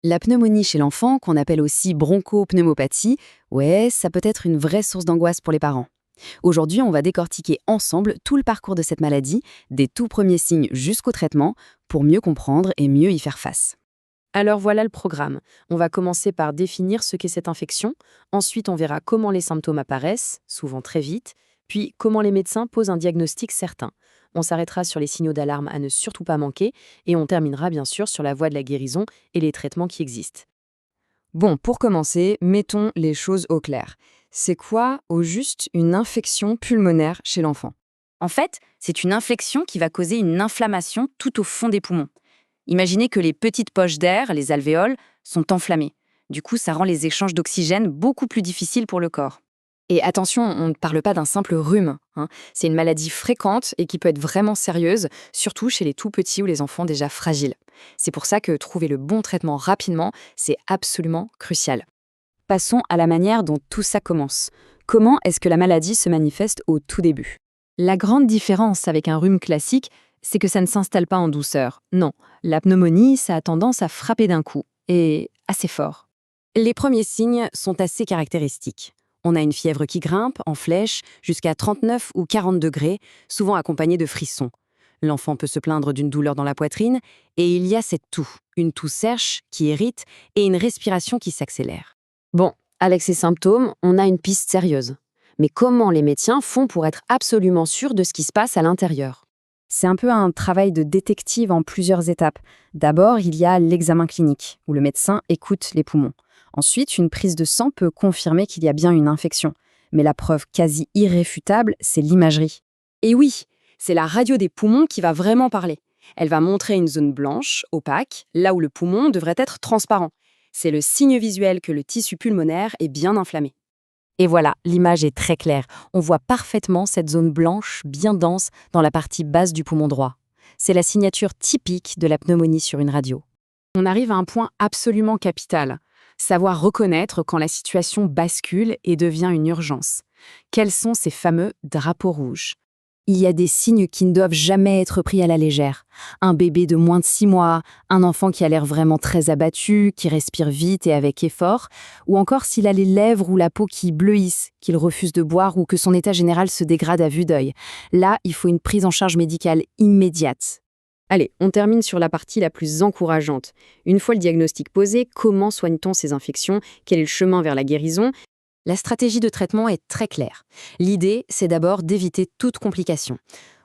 La pneumonie chez l'enfant, qu'on appelle aussi bronchopneumopathie, ouais, ça peut être une vraie source d'angoisse pour les parents. Aujourd'hui, on va décortiquer ensemble tout le parcours de cette maladie, des tout premiers signes jusqu'au traitement, pour mieux comprendre et mieux y faire face. Alors voilà le programme. On va commencer par définir ce qu'est cette infection, ensuite on verra comment les symptômes apparaissent, souvent très vite, puis comment les médecins posent un diagnostic certain. On s'arrêtera sur les signaux d'alarme à ne surtout pas manquer, et on terminera bien sûr sur la voie de la guérison et les traitements qui existent. Bon, pour commencer, mettons les choses au clair. C'est quoi, au juste, une infection pulmonaire chez l'enfant? En fait, c'est une infection qui va causer une inflammation tout au fond des poumons. Imaginez que les petites poches d'air, les alvéoles, sont enflammées. Du coup, ça rend les échanges d'oxygène beaucoup plus difficiles pour le corps. Et attention, on ne parle pas d'un simple rhume, hein. C'est une maladie fréquente et qui peut être vraiment sérieuse, surtout chez les tout petits ou les enfants déjà fragiles. C'est pour ça que trouver le bon traitement rapidement, c'est absolument crucial. Passons à la manière dont tout ça commence. Comment est-ce que la maladie se manifeste au tout début? La grande différence avec un rhume classique, c'est que ça ne s'installe pas en douceur. Non, la pneumonie, ça a tendance à frapper d'un coup, et assez fort. Les premiers signes sont assez caractéristiques. On a une fièvre qui grimpe, en flèche, jusqu'à 39 ou 40 degrés, souvent accompagnée de frissons. L'enfant peut se plaindre d'une douleur dans la poitrine, et il y a cette toux, une toux sèche qui irrite et une respiration qui s'accélère. Bon, avec ces symptômes, on a une piste sérieuse. Mais comment les médecins font pour être absolument sûrs de ce qui se passe à l'intérieur? C'est un peu un travail de détective en plusieurs étapes. D'abord, il y a l'examen clinique, où le médecin écoute les poumons. Ensuite, une prise de sang peut confirmer qu'il y a bien une infection. Mais la preuve quasi irréfutable, c'est l'imagerie. Et oui, c'est la radio des poumons qui va vraiment parler. Elle va montrer une zone blanche, opaque, là où le poumon devrait être transparent. C'est le signe visuel que le tissu pulmonaire est bien inflammé. Et voilà, l'image est très claire. On voit parfaitement cette zone blanche, bien dense, dans la partie basse du poumon droit. C'est la signature typique de la pneumonie sur une radio. On arrive à un point absolument capital. Savoir reconnaître quand la situation bascule et devient une urgence. Quels sont ces fameux drapeaux rouges? Il y a des signes qui ne doivent jamais être pris à la légère. Un bébé de moins de 6 mois, un enfant qui a l'air vraiment très abattu, qui respire vite et avec effort, ou encore s'il a les lèvres ou la peau qui bleuissent, qu'il refuse de boire ou que son état général se dégrade à vue d'œil. Là, il faut une prise en charge médicale immédiate. Allez, on termine sur la partie la plus encourageante. Une fois le diagnostic posé, comment soigne-t-on ces infections? Quel est le chemin vers la guérison? La stratégie de traitement est très claire. L'idée, c'est d'abord d'éviter toute complication.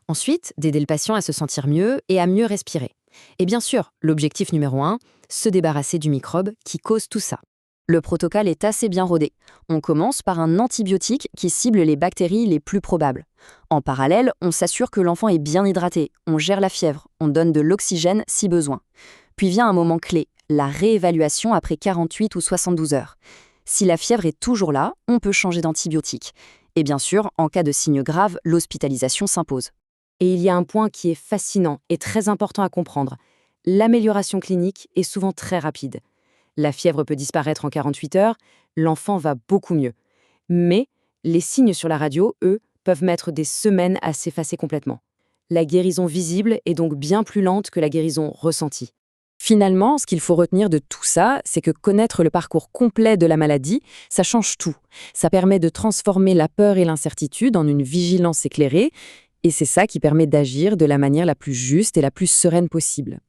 Ensuite, d'aider le patient à se sentir mieux et à mieux respirer. Et bien sûr, l'objectif numéro 1, se débarrasser du microbe qui cause tout ça. Le protocole est assez bien rodé. On commence par un antibiotique qui cible les bactéries les plus probables. En parallèle, on s'assure que l'enfant est bien hydraté, on gère la fièvre, on donne de l'oxygène si besoin. Puis vient un moment clé, la réévaluation après 48 ou 72 heures. Si la fièvre est toujours là, on peut changer d'antibiotique. Et bien sûr, en cas de signes graves, l'hospitalisation s'impose. Et il y a un point qui est fascinant et très important à comprendre. L'amélioration clinique est souvent très rapide. La fièvre peut disparaître en 48 heures, l'enfant va beaucoup mieux. Mais les signes sur la radio, eux, peuvent mettre des semaines à s'effacer complètement. La guérison visible est donc bien plus lente que la guérison ressentie. Finalement, ce qu'il faut retenir de tout ça, c'est que connaître le parcours complet de la maladie, ça change tout. Ça permet de transformer la peur et l'incertitude en une vigilance éclairée, et c'est ça qui permet d'agir de la manière la plus juste et la plus sereine possible.